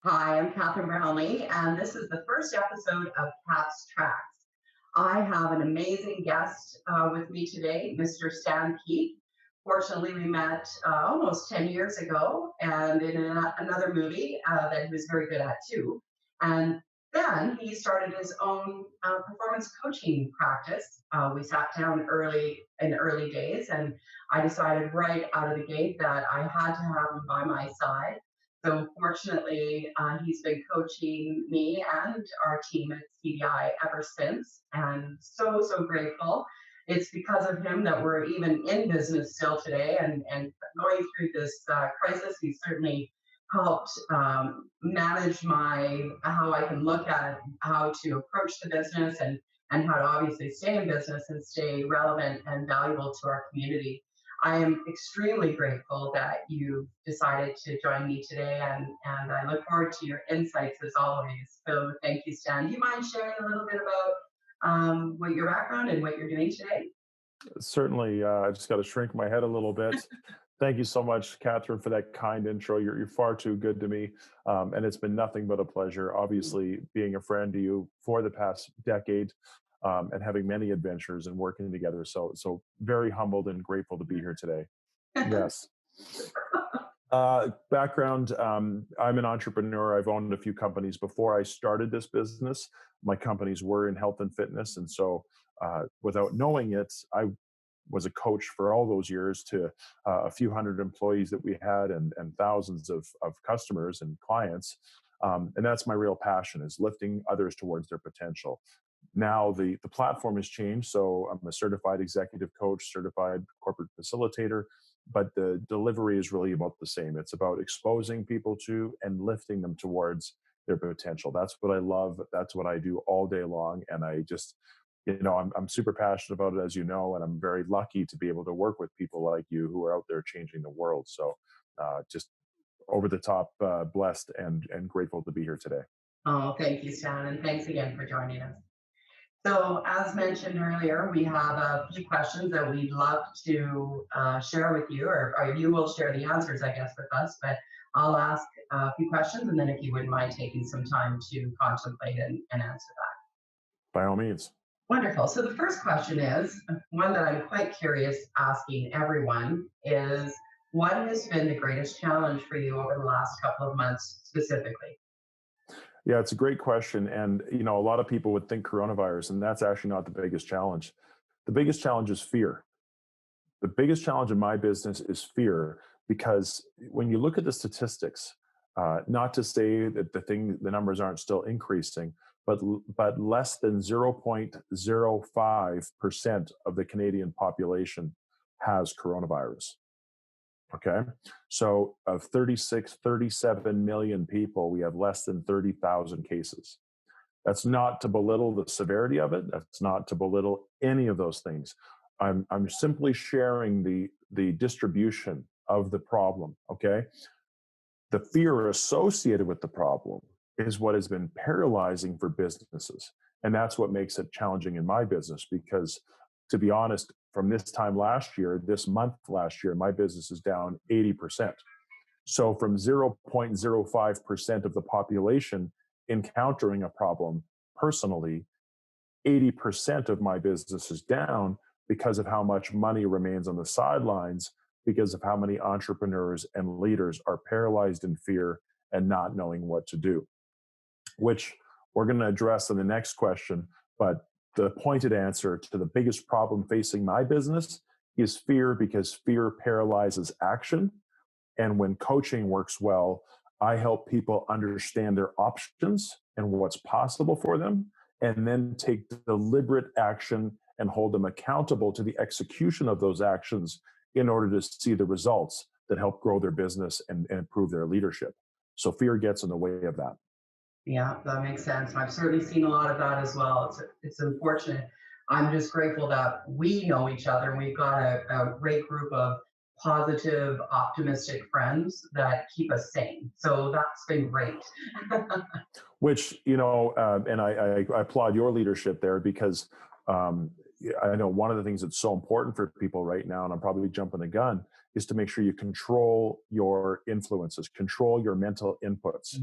Hi, I'm Catherine Brownlee, and this is the first episode of Cat's Tracks. I have an amazing guest with me today, Mr. Stan Peake. Fortunately, we met almost 10 years ago and in another movie that he was very good at too. And then he started his own performance coaching practice. We sat down early in early days, and I decided right out of the gate that I had to have him by my side. So fortunately, he's been coaching me and our team at CDI ever since, and so grateful. It's because of him that we're even in business still today, and going through this crisis. He certainly helped manage my how I can look at how to approach the business and how to obviously stay in business and stay relevant and valuable to our community. I am extremely grateful that you decided to join me today, and I look forward to your insights as always. So thank you, Stan. Do you mind sharing a little bit about what your background and what you're doing today? Certainly, I just got to shrink my head a little bit. Thank you so much, Catherine, for that kind intro. You're far too good to me, and it's been nothing but a pleasure. Obviously, being a friend to you for the past decade, and having many adventures and working together. So very humbled and grateful to be here today. Yes. Background: I'm an entrepreneur. I've owned a few companies before I started this business. My companies were in health and fitness, and so without knowing it, I was a coach for all those years to a few hundred employees that we had and thousands of customers and clients. And that's my real passion, is lifting others towards their potential. Now the platform has changed. So I'm a certified executive coach, certified corporate facilitator, but the delivery is really about the same. It's about exposing people to and lifting them towards their potential. That's what I love. That's what I do all day long. And I just, I'm super passionate about it, as you know, and I'm very lucky to be able to work with people like you who are out there changing the world. So just over the top blessed and grateful to be here today. Oh, thank you, Stan, and thanks again for joining us. So, as mentioned earlier, we have a few questions that we'd love to share with you, or you will share the answers, I guess, with us. But I'll ask a few questions, and then if you wouldn't mind taking some time to contemplate and answer that. By all means. Wonderful. So the first question is one that I'm quite curious asking everyone is what has been the greatest challenge for you over the last couple of months specifically? Yeah, it's a great question. And, a lot of people would think coronavirus, and that's actually not the biggest challenge. The biggest challenge is fear. The biggest challenge in my business is fear, because when you look at the statistics, not to say that the numbers aren't still increasing, but less than 0.05% of the Canadian population has coronavirus. Okay. So of 36, 37 million people, we have less than 30,000 cases. That's not to belittle the severity of it. That's not to belittle any of those things. I'm simply sharing the distribution of the problem. Okay. The fear associated with the problem is what has been paralyzing for businesses. And that's what makes it challenging in my business, because to be honest, from this time last year, this month last year, my business is down 80%. So from 0.05% of the population encountering a problem personally, 80% of my business is down because of how much money remains on the sidelines, because of how many entrepreneurs and leaders are paralyzed in fear and not knowing what to do, which we're going to address in the next question. But the pointed answer to the biggest problem facing my business is fear, because fear paralyzes action. And when coaching works well, I help people understand their options and what's possible for them, and then take deliberate action and hold them accountable to the execution of those actions in order to see the results that help grow their business and improve their leadership. So fear gets in the way of that. Yeah, that makes sense. I've certainly seen a lot of that as well. It's unfortunate. I'm just grateful that we know each other and we've got a great group of positive, optimistic friends that keep us sane. So that's been great. Which, and I applaud your leadership there, because I know one of the things that's so important for people right now, and I'm probably jumping the gun, is to make sure you control your influences, control your mental inputs.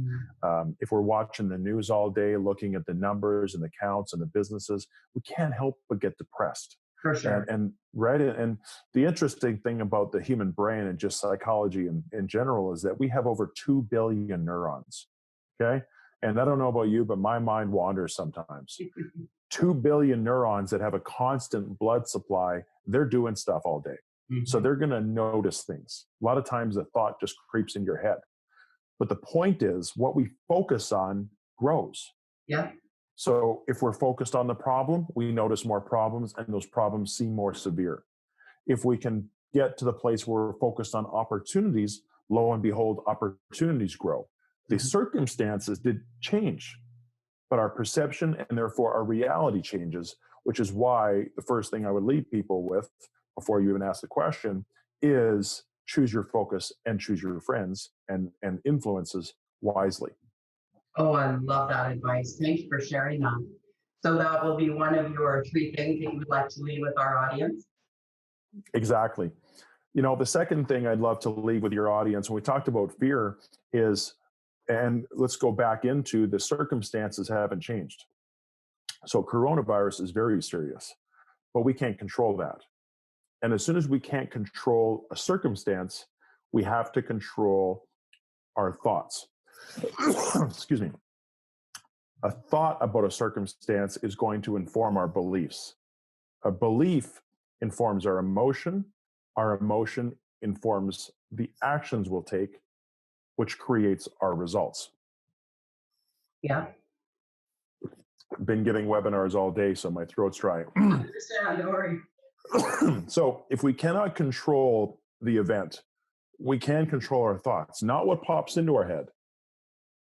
If we're watching the news all day, looking at the numbers and the counts and the businesses, we can't help but get depressed. For sure. And right, and the interesting thing about the human brain and just psychology in general is that we have over 2 billion neurons. Okay. And I don't know about you, but my mind wanders sometimes. 2 billion neurons that have a constant blood supply, they're doing stuff all day. So they're going to notice things. A lot of times the thought just creeps in your head. But the point is, what we focus on grows. Yeah. So if we're focused on the problem, we notice more problems, and those problems seem more severe. If we can get to the place where we're focused on opportunities, lo and behold, opportunities grow. The circumstances did change, but our perception and therefore our reality changes, which is why the first thing I would leave people with before you even ask the question is choose your focus and choose your friends and influences wisely. Oh, I love that advice. Thank you for sharing that. So that will be one of your 3 things that you would like to leave with our audience. Exactly. The second thing I'd love to leave with your audience, when we talked about fear, is, and let's go back into the circumstances haven't changed. So coronavirus is very serious, but we can't control that. And as soon as we can't control a circumstance, we have to control our thoughts. Excuse me. A thought about a circumstance is going to inform our beliefs. A belief informs our emotion informs the actions we'll take, which creates our results. Yeah. Been giving webinars all day, so my throat's dry. I understand, don't worry. So if we cannot control the event, we can control our thoughts, not what pops into our head.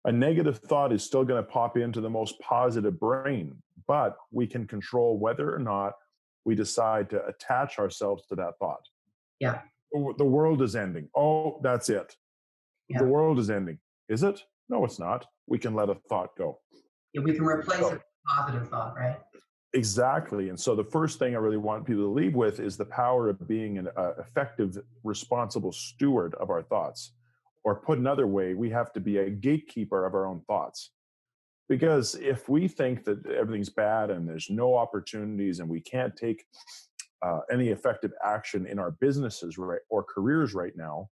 A negative thought is still going to pop into the most positive brain, but we can control whether or not we decide to attach ourselves to that thought. Yeah. The world is ending. Oh, that's it. Yeah. The world is ending. Is it? No, it's not. We can let a thought go. Yeah, we can replace it with a positive thought, right? Exactly. And so the first thing I really want people to leave with is the power of being an effective, responsible steward of our thoughts. Or put another way, we have to be a gatekeeper of our own thoughts. Because if we think that everything's bad and there's no opportunities and we can't take any effective action in our businesses or careers right now,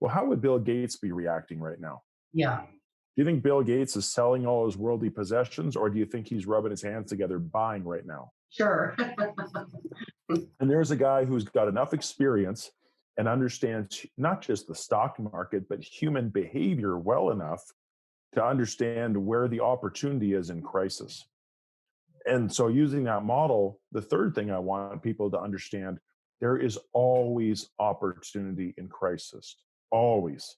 well, how would Bill Gates be reacting right now? Yeah. Do you think Bill Gates is selling all his worldly possessions, or do you think he's rubbing his hands together buying right now? Sure. And there's a guy who's got enough experience and understands not just the stock market, but human behavior well enough to understand where the opportunity is in crisis. And so using that model, the third thing I want people to understand, there is always opportunity in crisis. Always.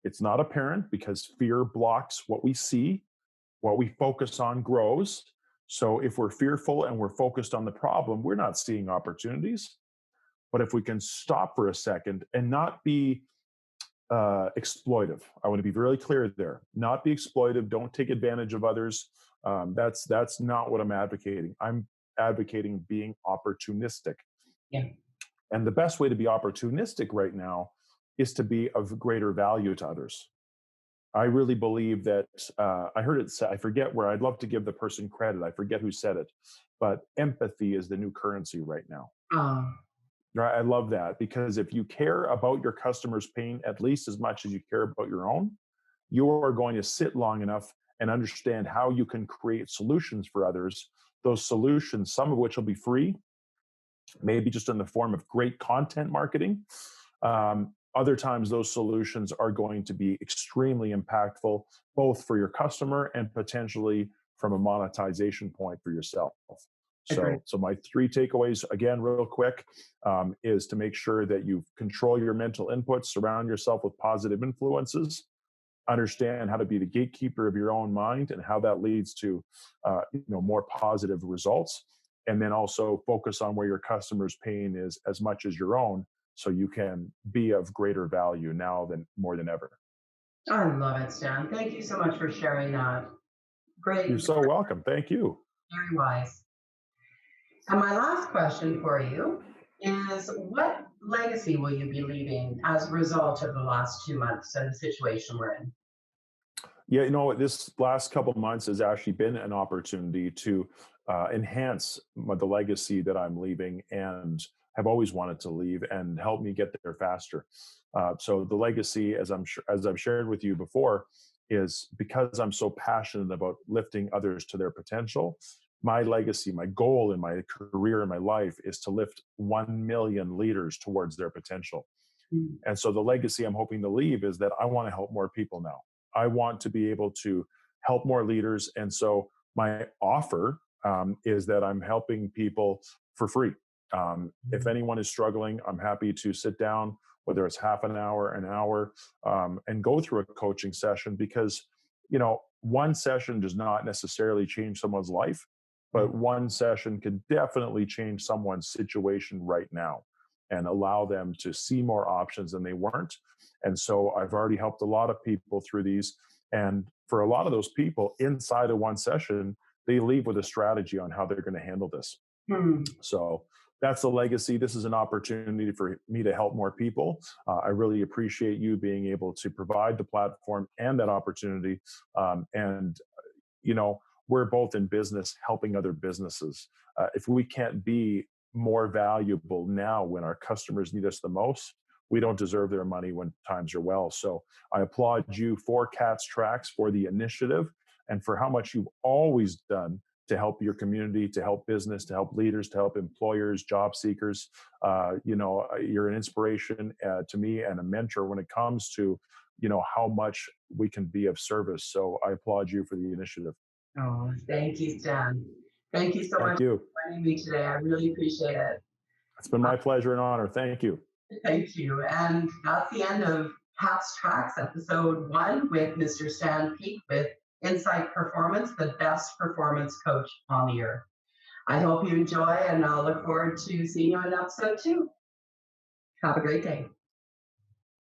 It's not apparent because fear blocks what we see. What we focus on grows. So if we're fearful and we're focused on the problem, we're not seeing opportunities. But if we can stop for a second and not be exploitive, I want to be really clear there. Not be exploitive. Don't take advantage of others. That's not what I'm advocating. I'm advocating being opportunistic. Yeah. And the best way to be opportunistic right now is to be of greater value to others. I really believe that I heard it said, I forget where, I'd love to give the person credit. I forget who said it, but empathy is the new currency right now. Right? I love that, because if you care about your customer's pain at least as much as you care about your own, you are going to sit long enough and understand how you can create solutions for others. Those solutions, some of which will be free, maybe just in the form of great content marketing. Other times, those solutions are going to be extremely impactful, both for your customer and potentially from a monetization point for yourself. So my 3 takeaways, again, real quick, is to make sure that you control your mental inputs, surround yourself with positive influences, understand how to be the gatekeeper of your own mind and how that leads to more positive results. And then also focus on where your customer's pain is as much as your own, so you can be of greater value now than more than ever. I love it, Stan. Thank you so much for sharing that. Great. You're so welcome. Thank you. Very wise. And my last question for you is what legacy will you be leaving as a result of the last 2 months and the situation we're in? Yeah, this last couple of months has actually been an opportunity to enhance the legacy that I'm leaving and have always wanted to leave and help me get there faster. So the legacy, as I've shared with you before, is because I'm so passionate about lifting others to their potential. My legacy, my goal in my career in my life is to lift 1 million leaders towards their potential. Mm. And so the legacy I'm hoping to leave is that I want to help more people now. I want to be able to help more leaders. And so my offer is that I'm helping people for free. If Mm. anyone is struggling, I'm happy to sit down, whether it's half an hour, and go through a coaching session because, one session does not necessarily change someone's life, but one session could definitely change someone's situation right now and allow them to see more options than they weren't. And so I've already helped a lot of people through these. And for a lot of those people inside of one session, they leave with a strategy on how they're going to handle this. Mm. So that's the legacy. This is an opportunity for me to help more people. I really appreciate you being able to provide the platform and that opportunity. And we're both in business helping other businesses. If we can't be more valuable now when our customers need us the most, we don't deserve their money when times are well. So I applaud you for Cat's Tracks, for the initiative, and for how much you've always done to help your community, to help business, to help leaders, to help employers, job seekers. You're an inspiration to me and a mentor when it comes to, how much we can be of service. So I applaud you for the initiative. Oh, thank you, Stan. Thank you so much Thank you. for joining me today. I really appreciate it. It's been Uh, my pleasure and honor. Thank you. Thank you. And that's the end of Cat's Tracks, episode 1 with Mr. Stan Peake with Insight Performance, the best performance coach on the earth. I hope you enjoy, and I'll look forward to seeing you in episode 2. Have a great day.